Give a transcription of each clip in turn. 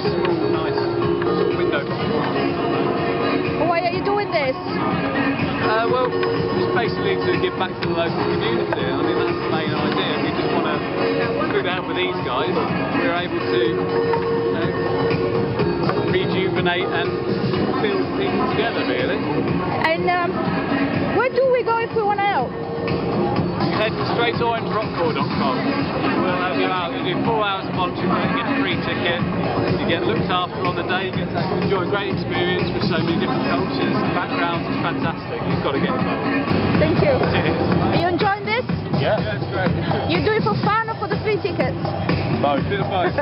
small, nice window box. Why are you doing this? Well, just basically to give back to the local community. I mean, that's the main idea. We just want to, through the help of these guys, we're able to rejuvenate and build things together, really. And where do we go if we want to help? You head straight to OrangeRockcorps.com. We'll have you out. You do 4 hours of volunteering, you get a free ticket, you get looked after on the day, you get to enjoy a great experience with so many different cultures and backgrounds. It's fantastic. You've got to get involved. Thank you. Cheers. Are you enjoying this? Yeah, it's great. You do it for fun or for the free tickets? Both, bit of both.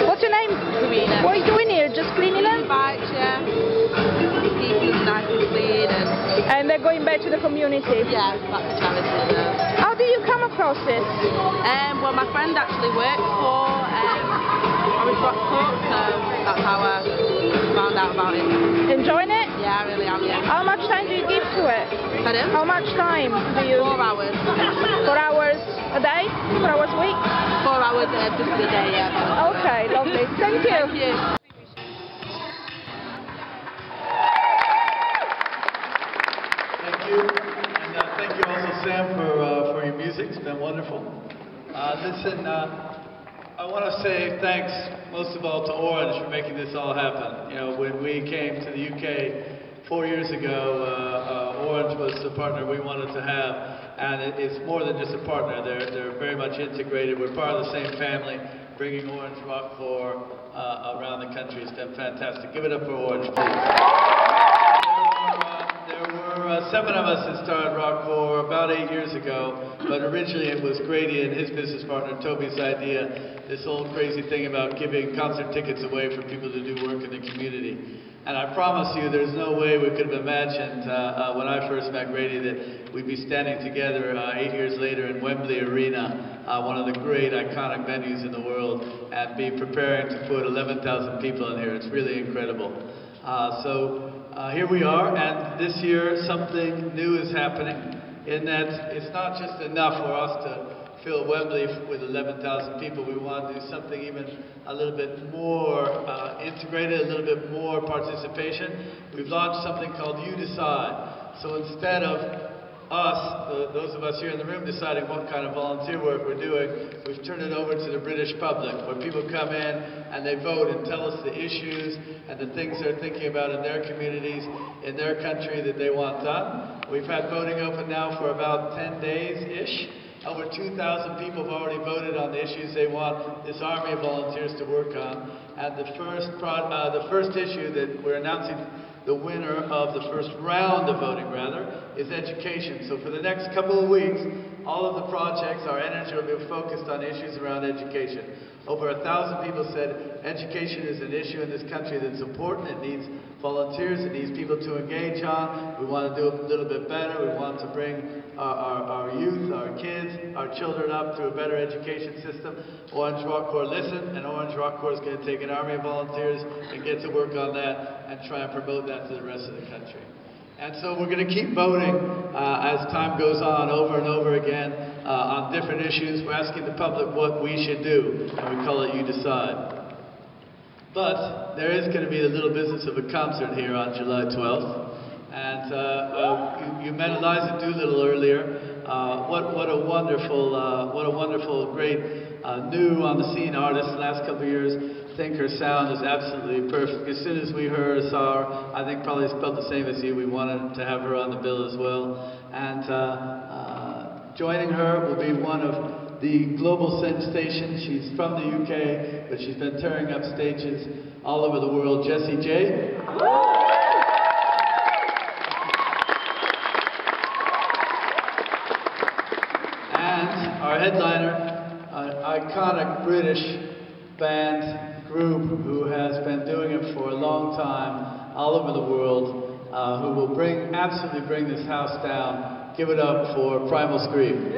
What's your name? Greene. What are you doing here? Just cleaning it? Bikes, yeah. Keeping them nice and clean and they're going back to the community? Yeah, back to charity. Yeah. How did you come across this? Well, my friend actually worked for Orange Rockcorps, so that's how I found out about it. Enjoying it? Yeah, I really am, yeah. How much time do you give to it? Pardon? How much time do you... 4 hours. 4 hours a day? 4 hours a week? 4 hours just a day, yeah. Okay, lovely. Thank you. Thank you. Thank you, and thank you also, Sam, for your music. It's been wonderful. Listen, I want to say thanks most of all to Orange for making this all happen. You know, when we came to the UK 4 years ago, Orange was the partner we wanted to have, and it's more than just a partner. They're very much integrated. We're part of the same family, bringing Orange Rockcorps around the country. It's been fantastic. Give it up for Orange, please. There were 7 of us that started Rockcorps about 8 years ago, but originally it was Greene and his business partner Toby's idea, this old crazy thing about giving concert tickets away for people to do work in the community. And I promise you, there's no way we could have imagined when I first met Greene that we'd be standing together 8 years later in Wembley Arena, one of the great iconic venues in the world, and be preparing to put 11,000 people in here. It's really incredible. Here we are, and this year something new is happening in that it's not just enough for us to fill Wembley with 11,000 people. We want to do something even a little bit more integrated, a little bit more participation. We've launched something called You Decide. So instead of those of us here in the room deciding what kind of volunteer work we're doing, we've turned it over to the British public, where people come in and they vote and tell us the issues and the things they're thinking about in their communities, in their country that they want done. We've had voting open now for about 10 days-ish. Over 2,000 people have already voted on the issues they want this army of volunteers to work on. And the first issue that we're announcing, the winner of the first round of voting, is education. So for the next couple of weeks, all of the projects, our energy will be focused on issues around education. Over 1,000 people said education is an issue in this country that's important. It needs volunteers, it needs people to engage on. We want to do it a little bit better. We want to bring our youth, our kids, our children up to a better education system. Orange Rockcorps listened, and Orange Rockcorps is going to take an army of volunteers and get to work on that and try and promote that to the rest of the country. And so we're going to keep voting as time goes on, over and over again, on different issues. We're asking the public what we should do, and we call it You Decide. But there is going to be a little business of a concert here on July 12th. And you met Eliza Doolittle earlier. What a wonderful, great, new on the scene artist the last couple of years. I think her sound is absolutely perfect. As soon as we saw her, I think probably felt the same as you. We wanted to have her on the bill as well. And joining her will be one of the global sensations. She's from the UK, but she's been tearing up stages all over the world. Jessie J. headliner, an iconic British band group who has been doing it for a long time all over the world, who will absolutely bring this house down. Give it up for Primal Scream.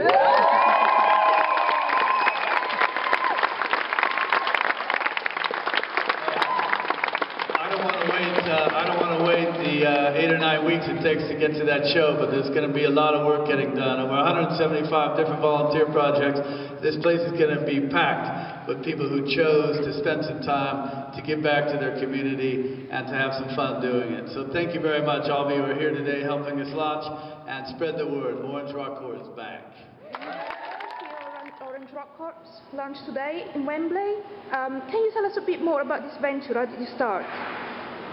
I don't want to wait the 8 or 9 weeks it takes to get to that show, but there's going to be a lot of work getting done. Over 175 different volunteer projects. This place is going to be packed with people who chose to spend some time to give back to their community and to have some fun doing it. So thank you very much, all of you who are here today helping us launch and spread the word. Orange Rockcorps is back. Orange Rockcorps launched today in Wembley. Can you tell us a bit more about this venture? How did you start?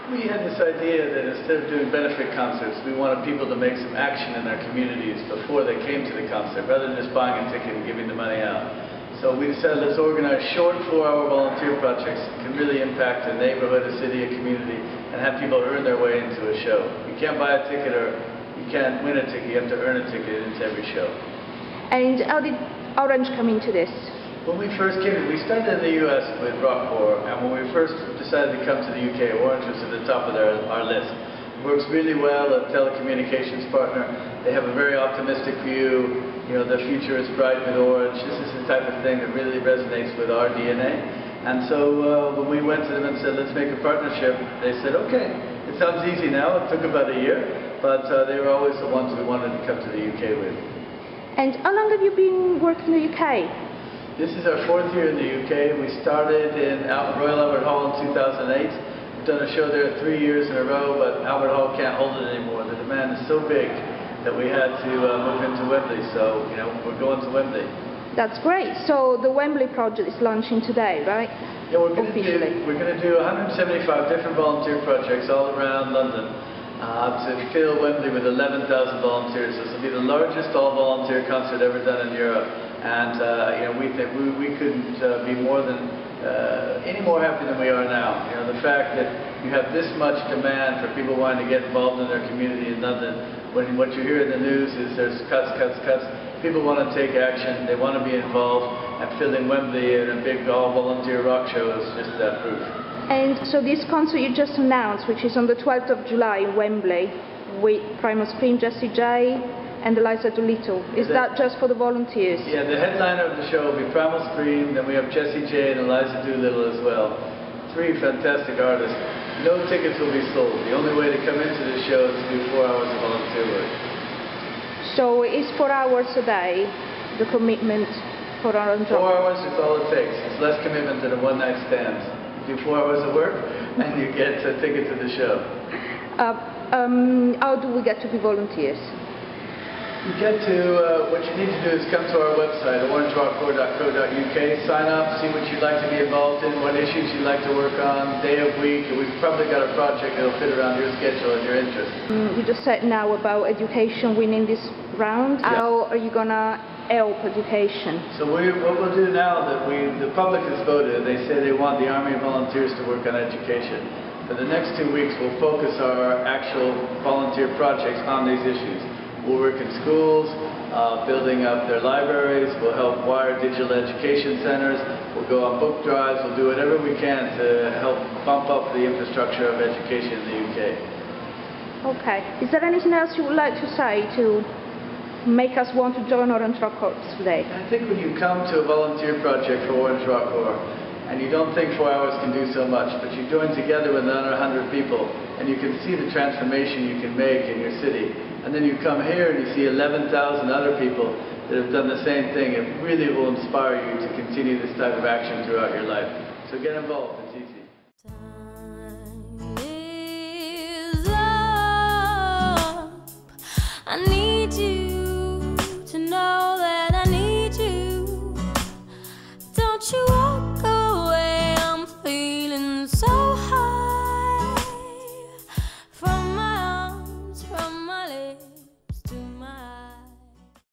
We had this idea that instead of doing benefit concerts, we wanted people to make some action in their communities before they came to the concert, rather than just buying a ticket and giving the money out. So we decided, let's organize short 4-hour volunteer projects that can really impact a neighborhood, a city, a community, and have people earn their way into a show. You can't buy a ticket or you can't win a ticket, you have to earn a ticket into every show. And how did Orange come into this? When we first came, we started in the US with Rockcorps, and when we first decided to come to the UK, Orange was at the top of our list. It works really well, a telecommunications partner. They have a very optimistic view. You know, the future is bright with Orange. This is the type of thing that really resonates with our DNA. And so when we went to them and said, let's make a partnership, they said, okay. It sounds easy now. It took about a year, but they were always the ones we wanted to come to the UK with. And how long have you been working in the UK? This is our 4th year in the UK. We started in Royal Albert Hall in 2008. We've done a show there 3 years in a row, but Albert Hall can't hold it anymore. The demand is so big that we had to move into Wembley. So, you know, we're going to Wembley. That's great. So the Wembley project is launching today, right? Yeah, we're going to do 175 different volunteer projects all around London to fill Wembley with 11,000 volunteers. This will be the largest all-volunteer concert ever done in Europe. And you know, we think we couldn't be more than any more happy than we are now. You know, the fact that you have this much demand for people wanting to get involved in their community in London, when what you hear in the news is there's cuts. People want to take action, they want to be involved, and filling Wembley in a big all-volunteer rock show is just that proof. And so this concert you just announced, which is on the 12th of July in Wembley, with Primal Scream, Jessie J, and Eliza Doolittle. Is that just for the volunteers? Yeah, the headliner of the show will be Primal Scream, then we have Jessie J and Eliza Doolittle as well. 3 fantastic artists. No tickets will be sold. The only way to come into the show is to do 4 hours of volunteer work. So it's 4 hours a day, the commitment for Orange Rockcorps? 4 hours is all it takes. It's less commitment than a one-night stand. You do 4 hours of work and you get a ticket to the show. How do we get to be volunteers? You get to, what you need to do is come to our website, orangerockcorps.co.uk, sign up, see what you'd like to be involved in, what issues you'd like to work on, day of week, and we've probably got a project that'll fit around your schedule and your interests. You just said now about education winning this round. Yeah. How are you going to help education? So what we'll do now that the public has voted, they say they want the Army of Volunteers to work on education. For the next 2 weeks, we'll focus our actual volunteer projects on these issues. We'll work in schools, building up their libraries, we'll help wire digital education centers, we'll go on book drives, we'll do whatever we can to help bump up the infrastructure of education in the UK. Okay. Is there anything else you would like to say to make us want to join Orange Rockcorps today? I think when you come to a volunteer project for Orange Rockcorps, and you don't think 4 hours can do so much, but you join together with another 100 people, and you can see the transformation you can make in your city. And then you come here and you see 11,000 other people that have done the same thing. It really will inspire you to continue this type of action throughout your life. So get involved, it's easy. Time is up. I need you to know that I need you. Don't you